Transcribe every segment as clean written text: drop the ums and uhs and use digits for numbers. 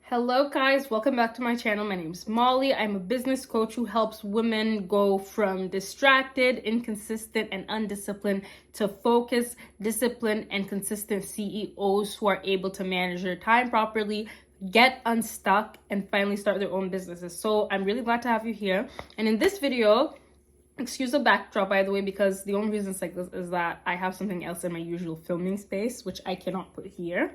Hello guys, welcome back to my channel. My name is Molly. I'm a business coach who helps women go from distracted, inconsistent, and undisciplined to focused, disciplined, and consistent CEOs who are able to manage their time properly, get unstuck, and finally start their own businesses. So I'm really glad to have you here. And in this video, excuse the backdrop by the way, because the only reason it's like this is that I have something else in my usual filming space, which I cannot put here.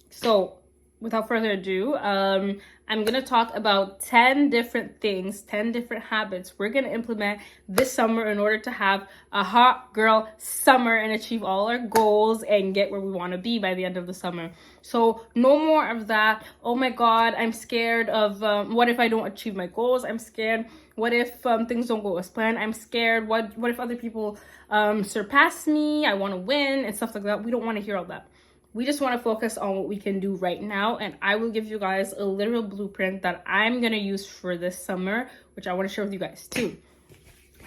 So without further ado, I'm gonna talk about 10 different things, 10 different habits we're gonna implement this summer in order to have a hot girl summer and achieve all our goals and get where we want to be by the end of the summer. So no more of that, oh my god, I'm scared of what if I don't achieve my goals, I'm scared, what if things don't go as planned, I'm scared, what if other people surpass me, I want to win and stuff like that. We don't want to hear all that. We just want to focus on what we can do right now, and I will give you guys a literal blueprint that I'm going to use for this summer, which I want to share with you guys too.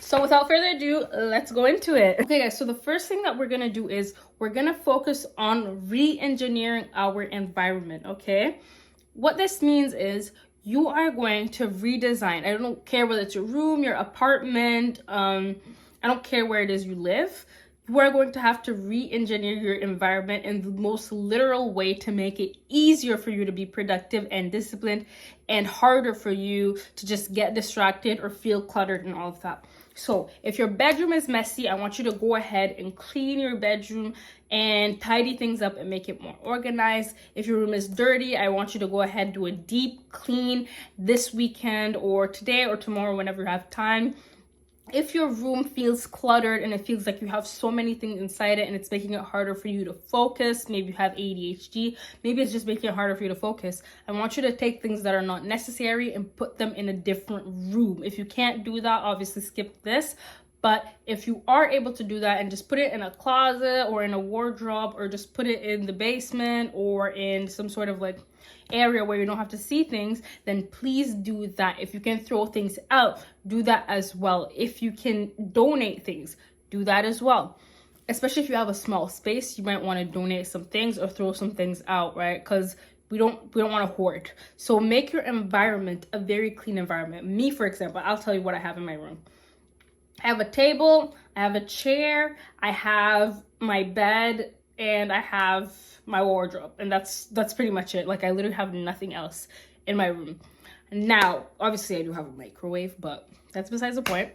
So without further ado, let's go into it. Okay guys, so the first thing that we're going to do is we're going to focus on re-engineering our environment, okay? What this means is you are going to redesign. I don't care whether it's your room, your apartment, I don't care where it is you live. You are going to have to re-engineer your environment in the most literal way to make it easier for you to be productive and disciplined and harder for you to just get distracted or feel cluttered and all of that. So if your bedroom is messy, I want you to go ahead and clean your bedroom and tidy things up and make it more organized. If your room is dirty, I want you to go ahead and do a deep clean this weekend or today or tomorrow whenever you have time. If your room feels cluttered and it feels like you have so many things inside it and it's making it harder for you to focus, maybe you have ADHD, maybe it's just making it harder for you to focus, I want you to take things that are not necessary and put them in a different room. If you can't do that, obviously skip this. But if you are able to do that and just put it in a closet or in a wardrobe or just put it in the basement or in some sort of like area where you don't have to see things, then please do that. If you can throw things out, do that as well. If you can donate things, do that as well. Especially if you have a small space, you might want to donate some things or throw some things out, right? Because we don't want to hoard. So make your environment a very clean environment. Me, for example, I'll tell you what I have in my room. I have a table, I have a chair, I have my bed, and I have my wardrobe, and that's pretty much it. Like I literally have nothing else in my room. Now, obviously I do have a microwave, but that's besides the point.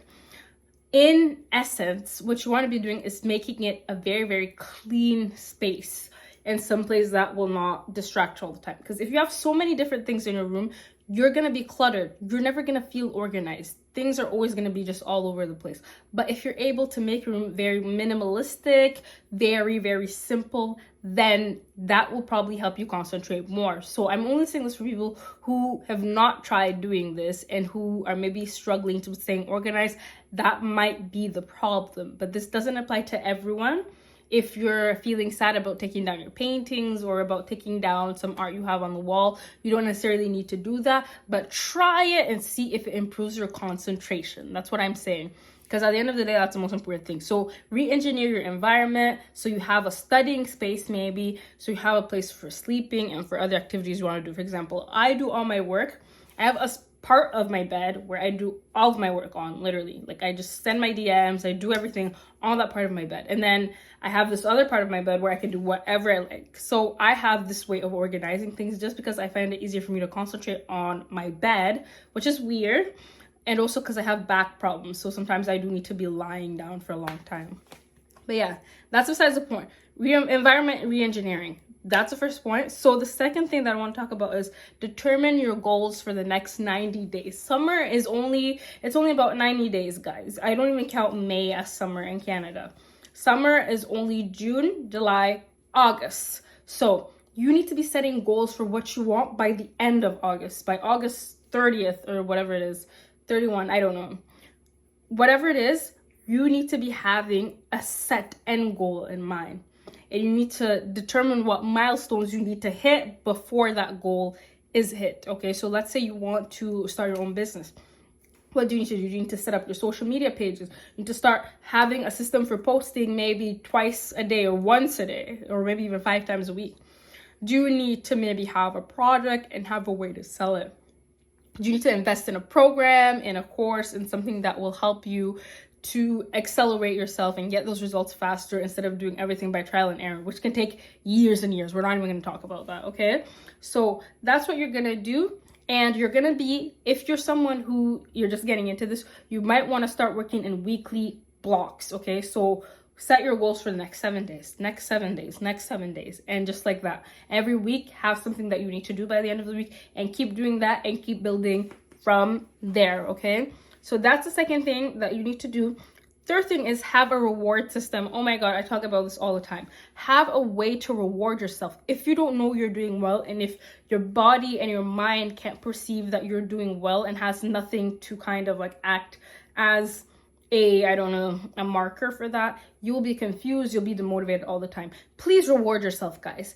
In essence, what you want to be doing is making it a very, very clean space and some place that will not distract you all the time. Because if you have so many different things in your room, you're going to be cluttered. You're never going to feel organized. Things are always going to be just all over the place. But if you're able to make your room very minimalistic, very, very simple, then that will probably help you concentrate more. So I'm only saying this for people who have not tried doing this and who are maybe struggling to staying organized. That might be the problem. But this doesn't apply to everyone. If you're feeling sad about taking down your paintings or about taking down some art you have on the wall, you don't necessarily need to do that, but try it and see if it improves your concentration. That's what I'm saying. Because at the end of the day, that's the most important thing. So re-engineer your environment so you have a studying space maybe, so you have a place for sleeping and for other activities you want to do. For example, I do all my work. I have a part of my bed where I do all of my work on, literally. Like I just send my DMs, I do everything on that part of my bed. And then I have this other part of my bed where I can do whatever I like. So I have this way of organizing things just because I find it easier for me to concentrate on my bed, which is weird. And also because I have back problems. So sometimes I do need to be lying down for a long time. But yeah, that's besides the point. Environment re-engineering. That's the first point. So the second thing that I want to talk about is determine your goals for the next 90 days. Summer is only about 90 days, guys. I don't even count May as summer in Canada. Summer is only June, July, August. So you need to be setting goals for what you want by the end of August, by August 30th or whatever it is, 31, I don't know. Whatever it is, you need to be having a set end goal in mind. And you need to determine what milestones you need to hit before that goal is hit. Okay, so let's say you want to start your own business. What do you need to do? You need to set up your social media pages. You need to start having a system for posting maybe twice a day or once a day, or maybe even 5 times a week. Do you need to maybe have a product and have a way to sell it? Do you need to invest in a program, in a course, in something that will help you to accelerate yourself and get those results faster instead of doing everything by trial and error, which can take years and years. We're not even going to talk about that, okay? So that's what you're going to do. And you're going to be, if you're someone who you're just getting into this, you might want to start working in weekly blocks, okay? So set your goals for the next 7 days, next 7 days, next 7 days, and just like that. Every week, have something that you need to do by the end of the week, and keep doing that and keep building from there, okay? So that's the second thing that you need to do. Third thing is have a reward system. Oh my God, I talk about this all the time. Have a way to reward yourself. If you don't know you're doing well, and if your body and your mind can't perceive that you're doing well and has nothing to kind of like act as a marker for that, you will be confused, you'll be demotivated all the time. Please reward yourself, guys.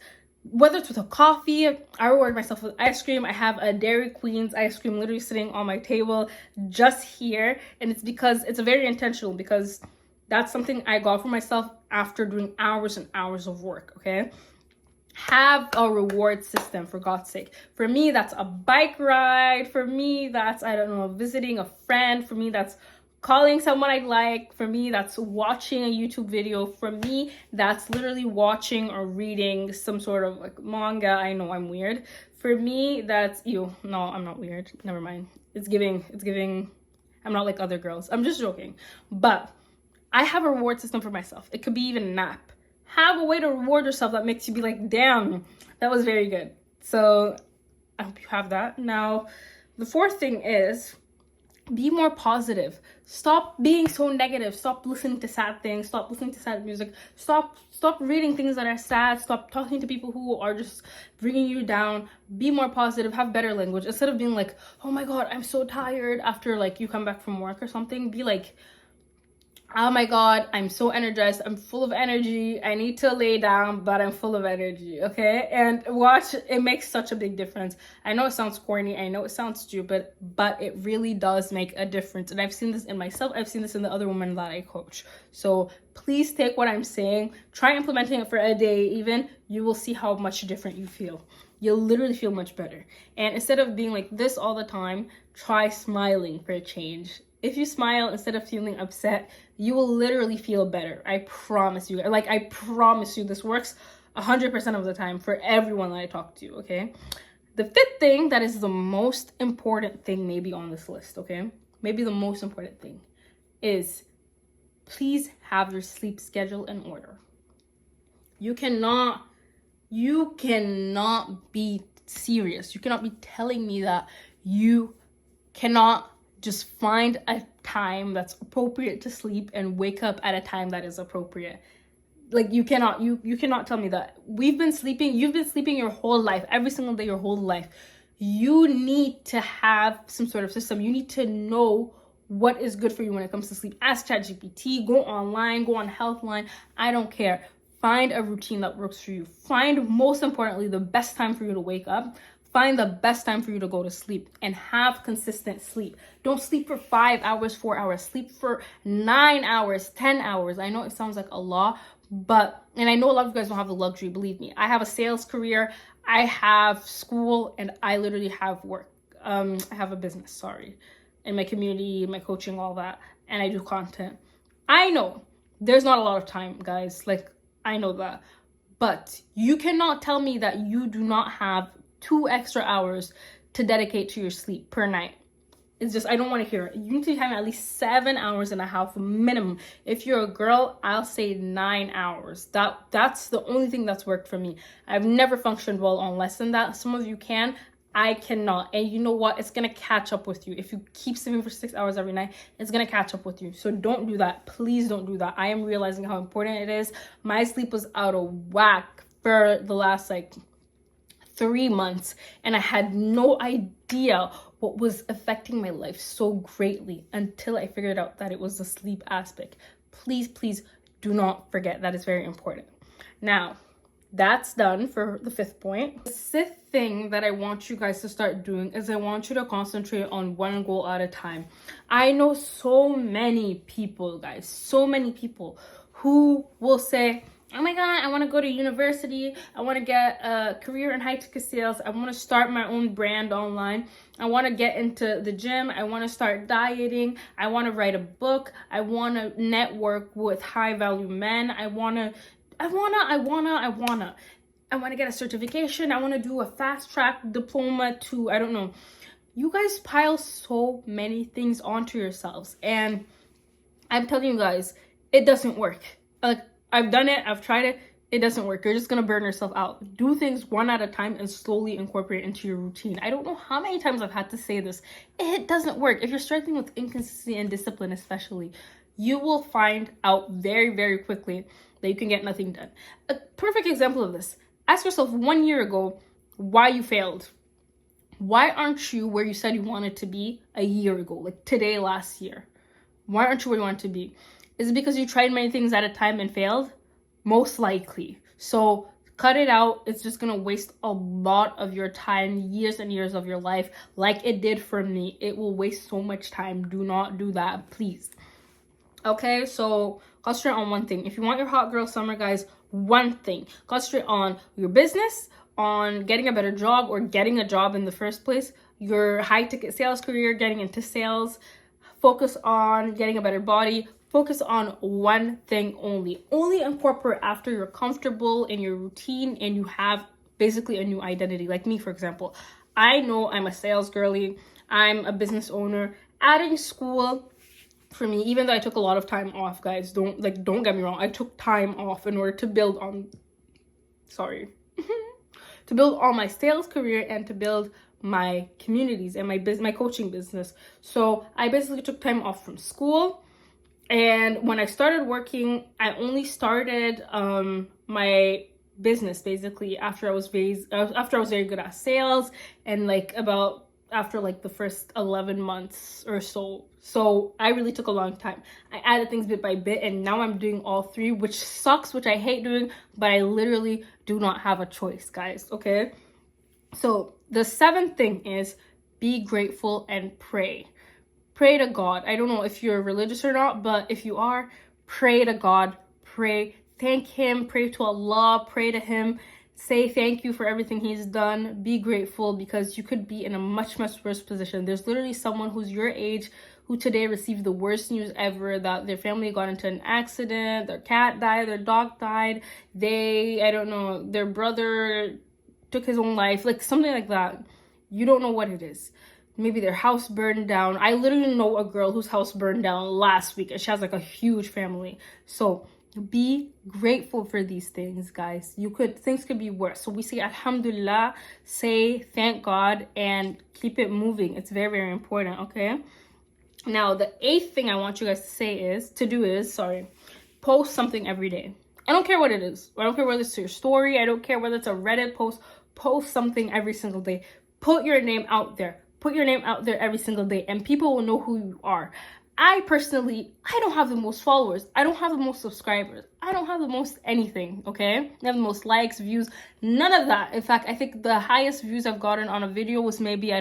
Whether it's with a coffee, I reward myself with ice cream. I have a Dairy Queen's ice cream literally sitting on my table just here. And it's because it's very intentional, because that's something I got for myself after doing hours and hours of work, okay? Have a reward system, for God's sake. For me, that's a bike ride. For me, that's, visiting a friend. For me, that's calling someone I like. For me, that's watching a YouTube video. For me, that's literally watching or reading some sort of like manga. I know I'm weird. For me, that's no, I'm not weird. Never mind. It's giving, I'm not like other girls. I'm just joking. But I have a reward system for myself. It could be even a nap. Have a way to reward yourself that makes you be like, damn, that was very good. So I hope you have that. Now, the fourth thing is, be more positive. Stop being so negative. Stop listening to sad things. Stop listening to sad music. Stop reading things that are sad. Stop talking to people who are just bringing you down. Be more positive. Have better language. Instead of being like, oh my God, I'm so tired after like you come back from work or something, be like, oh my God, I'm so energized. I'm full of energy. I need to lay down, but I'm full of energy, okay? And watch, it makes such a big difference. I know it sounds corny. I know it sounds stupid, but it really does make a difference. And I've seen this in myself. I've seen this in the other women that I coach. So please take what I'm saying. Try implementing it for a day even. You will see how much different you feel. You'll literally feel much better. And instead of being like this all the time, try smiling for a change. If you smile instead of feeling upset, you will literally feel better. I promise you. Like, I promise you, this works 100% of the time for everyone that I talk to, okay? The fifth thing that is the most important thing maybe on this list, okay? Maybe the most important thing is, please have your sleep schedule in order. You cannot be serious. You cannot be telling me that you cannot just find a time that's appropriate to sleep and wake up at a time that is appropriate. Like, you cannot tell me that. You've been sleeping your whole life, every single day, your whole life. You need to have some sort of system. You need to know what is good for you when it comes to sleep. Ask ChatGPT, go online, go on Healthline. I don't care. Find a routine that works for you. Find, most importantly, the best time for you to wake up. Find the best time for you to go to sleep, and have consistent sleep. Don't sleep for 5 hours, 4 hours. Sleep for 9 hours, 10 hours. I know it sounds like a lot, and I know a lot of you guys don't have the luxury, believe me. I have a sales career, I have school, and I literally have work. I have a business, in my community, my coaching, all that, and I do content. I know there's not a lot of time, guys. Like, I know that. But you cannot tell me that you do not have 2 extra hours to dedicate to your sleep per night. It's just, I don't want to hear it. You need to have at least 7.5 hours minimum. If you're a girl, I'll say 9 hours. That's the only thing that's worked for me. I've never functioned well on less than that. Some of you can. I cannot. And you know what? It's going to catch up with you. If you keep sleeping for 6 hours every night, it's going to catch up with you. So don't do that. Please don't do that. I am realizing how important it is. My sleep was out of whack for the last 3 months, and I had no idea what was affecting my life so greatly until I figured out that it was the sleep aspect. Please, please do not forget. That is very important. Now, that's done for the 5th point. The 6th thing that I want you guys to start doing is I want you to concentrate on one goal at a time. I know so many people, guys, who will say, oh my God, I want to go to university. I want to get a career in high ticket sales. I want to start my own brand online. I want to get into the gym. I want to start dieting. I want to write a book. I want to network with high value men. I want to get a certification. I want to do a fast track diploma to, I don't know. You guys pile so many things onto yourselves. And I'm telling you guys, it doesn't work. Like, I've done it, I've tried it, it doesn't work. You're just gonna burn yourself out. Do things one at a time and slowly incorporate it into your routine. I don't know how many times I've had to say this. It doesn't work. If you're struggling with inconsistency and discipline especially, you will find out very, very quickly that you can get nothing done. A perfect example of this. Ask yourself 1 year ago why you failed. Why aren't you where you said you wanted to be a year ago, like today, last year? Why aren't you where you want to be? Is it because you tried many things at a time and failed? Most likely. So cut it out. It's just going to waste a lot of your time, years and years of your life, like it did for me. It will waste so much time. Do not do that, please. Okay, so concentrate on one thing. If you want your hot girl summer, guys, one thing. Concentrate on your business, on getting a better job or getting a job in the first place, your high ticket sales career, getting into sales. Focus on getting a better body. Focus on one thing only. Only incorporate after you're comfortable in your routine and you have basically a new identity. Like me, for example. I know I'm a sales girly. I'm a business owner. Adding school for me, even though I took a lot of time off, guys, don't get me wrong. I took time off in order to build on, to build on my sales career and to build my communities and my coaching business. So I basically took time off from school, and when I started working, I only started my business basically after I was very good at sales, and after the first 11 months or so. So I really took a long time. I added things bit by bit, and now I'm doing all three, which sucks, which I hate doing, but I literally do not have a choice, guys. Okay, so the seventh thing is be grateful and pray. Pray to God. I don't know if you're religious or not, but if you are, pray to God. Pray. Thank Him. Pray to Allah. Pray to Him. Say thank you for everything He's done. Be grateful, because you could be in a much, much worse position. There's literally someone who's your age who today received the worst news ever, that their family got into an accident, their cat died, their dog died, their brother took his own life, like something like that. You don't know what it is. Maybe their house burned down. I literally know a girl whose house burned down last week, and she has a huge family. So be grateful for these things, guys. Things could be worse. So we say Alhamdulillah, say thank God, and keep it moving. It's very, very important, okay? Now, the eighth thing I want you guys to do is post something every day. I don't care what it is. I don't care whether it's your story. I don't care whether it's a Reddit post. Post something every single day. Put your name out there. Put your name out there every single day, and people will know who you are. I don't have the most followers. I don't have the most subscribers. I don't have the most anything, okay? I have the most likes, views, none of that. In fact, I think the highest views I've gotten on a video was maybe,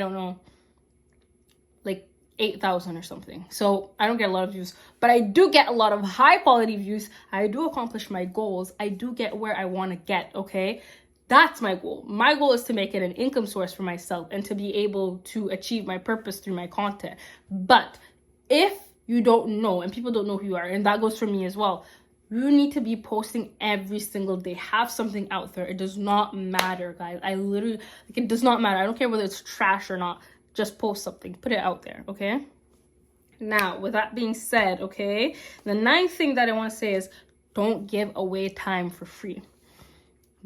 8,000 or something. So I don't get a lot of views, but I do get a lot of high quality views. I do accomplish my goals. I do get where I want to get, okay? That's my goal. My goal is to make it an income source for myself and to be able to achieve my purpose through my content. But if you don't know, and people don't know who you are, and that goes for me as well, you need to be posting every single day. Have something out there. It does not matter, guys. It does not matter. I don't care whether it's trash or not. Just post something. Put it out there, okay? Now, with that being said, okay, the ninth thing that I want to say is don't give away time for free.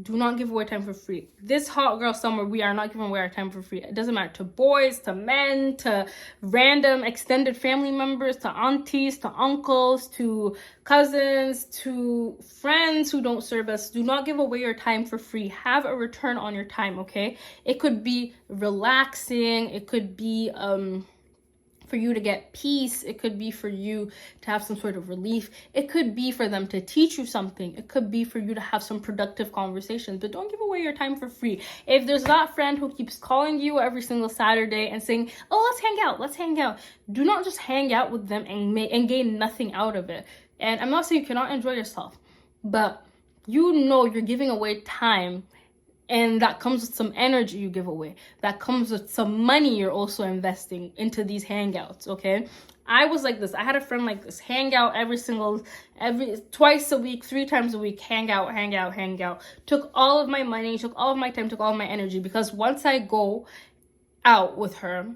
Do not give away time for free. This hot girl summer, we are not giving away our time for free. It doesn't matter to boys, to men, to random extended family members, to aunties, to uncles, to cousins, to friends who don't serve us. Do not give away your time for free. Have a return on your time, okay? It could be relaxing. It could be for you to get peace. It could be for you to have some sort of relief. It could be for them to teach you something. It could be for you to have some productive conversations. But don't give away your time for free. If there's that friend who keeps calling you every single Saturday and saying, oh, let's hang out, do not just hang out with them and gain nothing out of it. And I'm not saying you cannot enjoy yourself, but you know you're giving away time, and that comes with some energy you give away. That comes with some money you're also investing into these hangouts, okay? I was like this. I had a friend like this. Hang out twice a week, 3 times a week. Hang out. Took all of my money, took all of my time, took all of my energy. Because once I go out with her,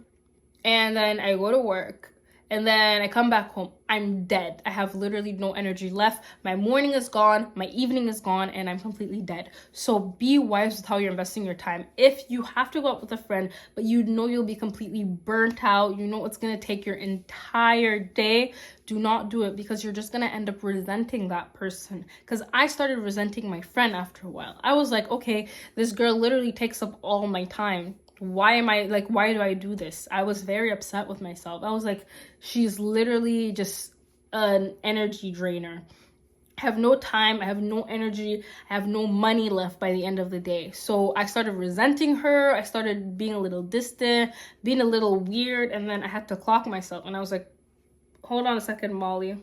and then I go to work, and then I come back home, I'm dead. I have literally no energy left. My morning is gone, my evening is gone, and I'm completely dead. So be wise with how you're investing your time. If you have to go out with a friend, but you know you'll be completely burnt out, you know it's gonna take your entire day, do not do it, because you're just gonna end up resenting that person. Because I started resenting my friend after a while. I was like, okay, this girl literally takes up all my time. Why do I do this? I was very upset with myself. I was like, she's literally just an energy drainer. I have no time, I have no energy, I have no money left by the end of the day. So I started resenting her. I started being a little distant, being a little weird, and then I had to clock myself. And I was like, hold on a second, Molly.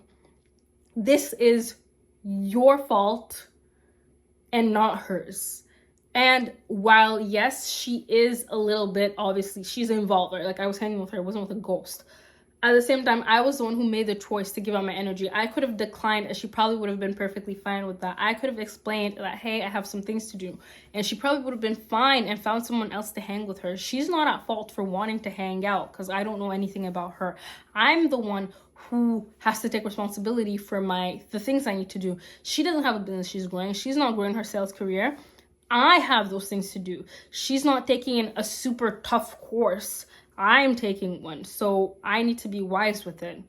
This is your fault and not hers. And while, yes, she is a little bit, obviously, she's involved, right? Like, I was hanging with her, I wasn't with a ghost. At the same time, I was the one who made the choice to give out my energy. I could have declined, and she probably would have been perfectly fine with that. I could have explained that, hey, I have some things to do. And she probably would have been fine and found someone else to hang with her. She's not at fault for wanting to hang out, because I don't know anything about her. I'm the one who has to take responsibility for the things I need to do. She doesn't have a business she's growing. She's not growing her sales career. I have those things to do. She's not taking a super tough course. I'm taking one. So I need to be wise with it.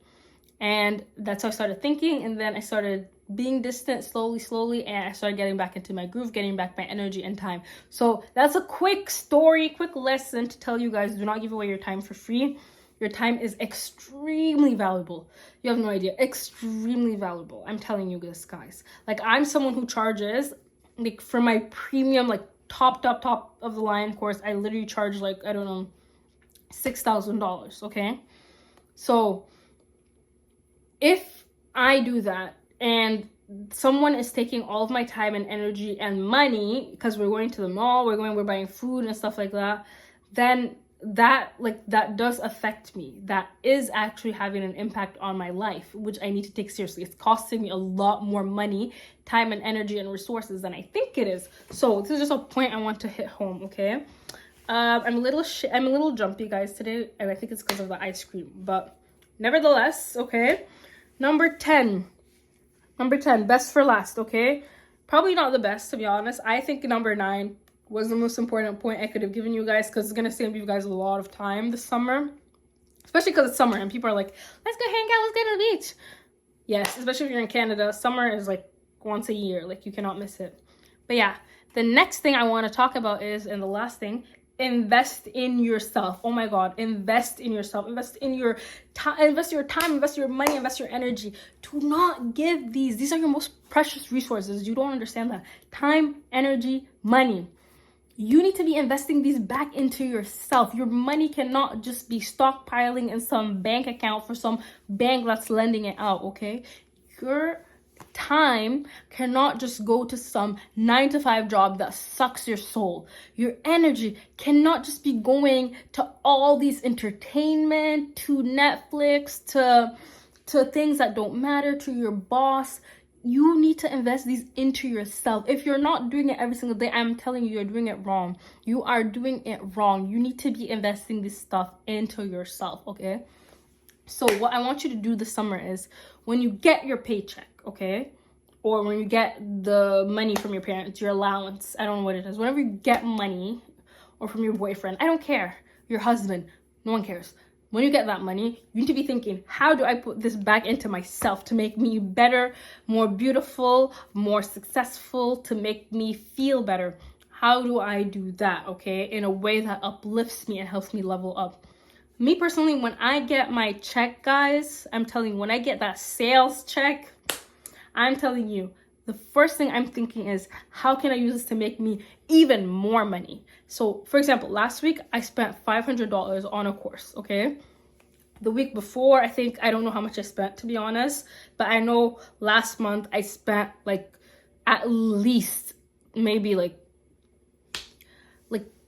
And that's how I started thinking. And then I started being distant slowly. And I started getting back into my groove, getting back my energy and time. So that's a quick story, quick lesson to tell you guys, do not give away your time for free. Your time is extremely valuable. You have no idea. Extremely valuable. I'm telling you this, guys. Like, I'm someone who charges, like, for my premium, like, top of the line course, I literally charge, like, I don't know, $6,000, okay? So if I do that and someone is taking all of my time and energy and money, because we're going to the mall, we're buying food and stuff like that, then that does affect me. That is actually having an impact on my life, which I need to take seriously. It's costing me a lot more money, time and energy and resources than I think it is. So this is just a point I want to hit home, okay? I'm a little jumpy, guys, today, and I think it's because of the ice cream, but nevertheless, okay? Number 10, best for last, okay? Probably not the best, to be honest. I think number 9 was the most important point I could have given you guys, because it's going to save you guys a lot of time this summer, especially because it's summer and people are like, let's go hang out, let's go to the beach. Yes, especially if you're in Canada, summer is like once a year, like you cannot miss it. But yeah, the next thing I want to talk about is, and the last thing, invest in yourself. Oh my God, invest in yourself. Invest in your time, invest your time, invest your money, invest your energy. Do not give these are your most precious resources. You don't understand that. Time, energy, money. You need to be investing these back into yourself. Your money cannot just be stockpiling in some bank account for some bank that's lending it out, okay? Your time cannot just go to some 9-to-5 job that sucks your soul. Your energy cannot just be going to all these entertainment, to Netflix, to things that don't matter, to your boss. You need to invest these into yourself. If you're not doing it every single day, I'm telling you, you're doing it wrong. You are doing it wrong. You need to be investing this stuff into yourself, okay? So what I want you to do this summer is, when you get your paycheck, okay, or when you get the money from your parents, your allowance, I don't know what it is, whenever you get money, or from your boyfriend, I don't care, your husband, no one cares. When you get that money, you need to be thinking, how do I put this back into myself to make me better, more beautiful, more successful, to make me feel better? How do I do that, okay, in a way that uplifts me and helps me level up? Me personally, when I get my check, guys, I'm telling you, when I get that sales check, I'm telling you, the first thing I'm thinking is, how can I use this to make me even more money? So, for example, last week, I spent $500 on a course, okay? The week before, I don't know how much I spent, to be honest, but I know last month I spent like at least maybe like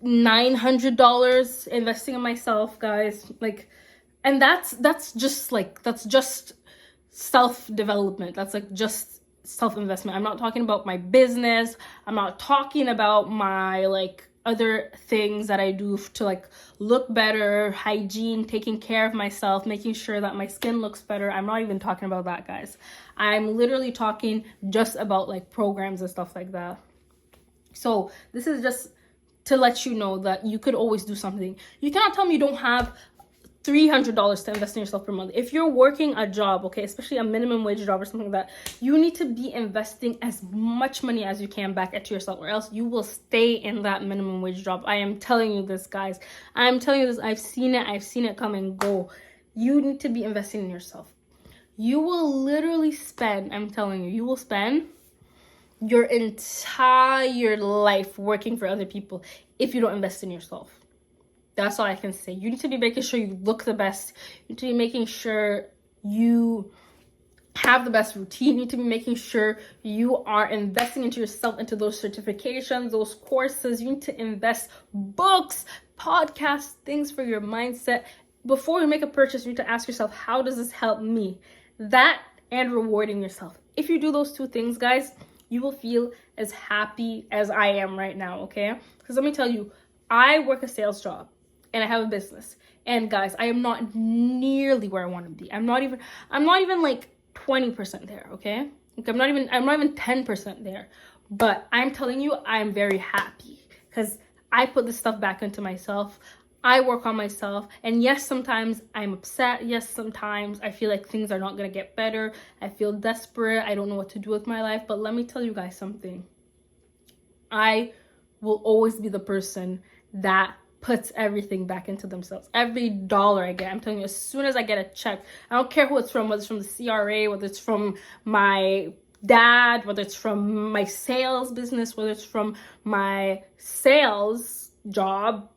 $900 investing in myself, guys. Like, and that's just self-development. That's like just self-investment. I'm not talking about my business. I'm not talking about my like other things that I do to like look better, hygiene, taking care of myself, making sure that my skin looks better. I'm not even talking about that, guys. I'm literally talking just about like programs and stuff like that. So this is just to let you know that you could always do something. You cannot tell me you don't have $300 to invest in yourself per month. If you're working a job, okay, especially a minimum wage job or something like that, you need to be investing as much money as you can back into yourself, or else you will stay in that minimum wage job. I am telling you this, guys. I'm telling you this. I've seen it come and go. You need to be investing in yourself. You will literally spend, I'm telling you, you will spend your entire life working for other people if you don't invest in yourself. That's all I can say. You need to be making sure you look the best. You need to be making sure you have the best routine. You need to be making sure you are investing into yourself, into those certifications, those courses. You need to invest books, podcasts, things for your mindset. Before you make a purchase, you need to ask yourself, how does this help me? That and rewarding yourself. If you do those two things, guys, you will feel as happy as I am right now, okay? Because let me tell you, I work a sales job and I have a business. And guys, I am not nearly where I want to be. I'm not even like 20% there, okay? Like I'm not even 10% there. But I'm telling you, I'm very happy because I put this stuff back into myself. I work on myself, and yes, sometimes I'm upset. Yes, sometimes I feel like things are not gonna get better. I feel desperate. I don't know what to do with my life. But let me tell you guys something. I will always be the person that puts everything back into themselves. Every dollar I get, I'm telling you, as soon as I get a check, I don't care who it's from, whether it's from the CRA, whether it's from my dad, whether it's from my sales business, whether it's from my sales job,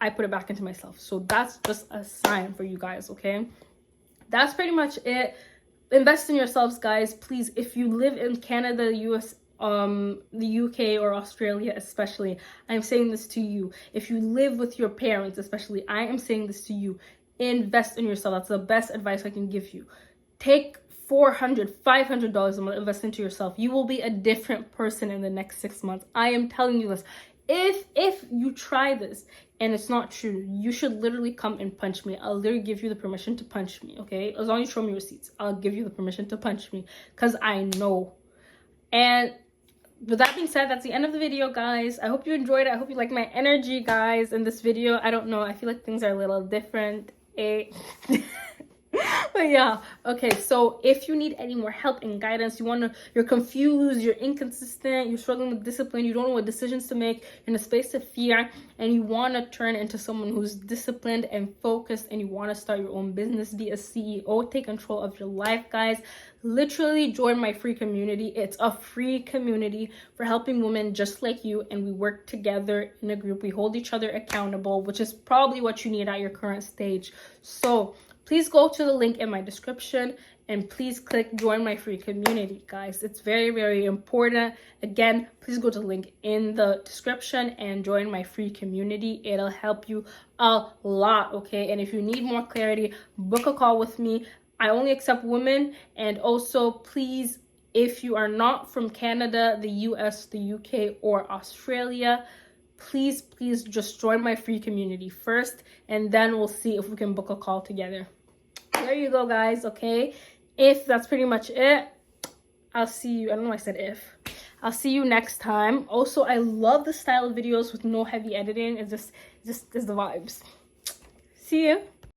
I put it back into myself. So that's just a sign for you guys, okay? That's pretty much it. Invest in yourselves, guys. Please, if you live in Canada, US, the UK or Australia especially, I'm saying this to you. If you live with your parents especially, I am saying this to you. Invest in yourself. That's the best advice I can give you. Take $400, $500 a month, invest into yourself. You will be a different person in the next 6 months. I am telling you this. If you try this and it's not true, you should literally come and punch me. I'll literally give you the permission to punch me, okay? As long as you show me receipts, I'll give you the permission to punch me because I know. And with that being said, that's the end of the video, guys. I hope you enjoyed it. I hope you like my energy, guys, in this video. I don't know. I feel like things are a little different. But yeah, okay, so if you need any more help and guidance, you're confused, you're inconsistent, you're struggling with discipline, you don't know what decisions to make, you're in a space of fear, and you want to turn into someone who's disciplined and focused, and you want to start your own business, be a CEO, take control of your life, guys, literally join my free community. It's a free community for helping women just like you, and we work together in a group. We hold each other accountable, which is probably what you need at your current stage. So please go to the link in my description and please click join my free community, guys. It's very, very important. Again, please go to the link in the description and join my free community. It'll help you a lot, okay? And if you need more clarity, book a call with me. I only accept women. And also, please, if you are not from Canada, the US, the UK, or Australia, please just join my free community first, and then we'll see if we can book a call together. There you go, guys. Okay, if that's pretty much it, I'll see you. I don't know why I said if. I'll see you next time. Also, I love the style of videos with no heavy editing. It's just the vibes. See you.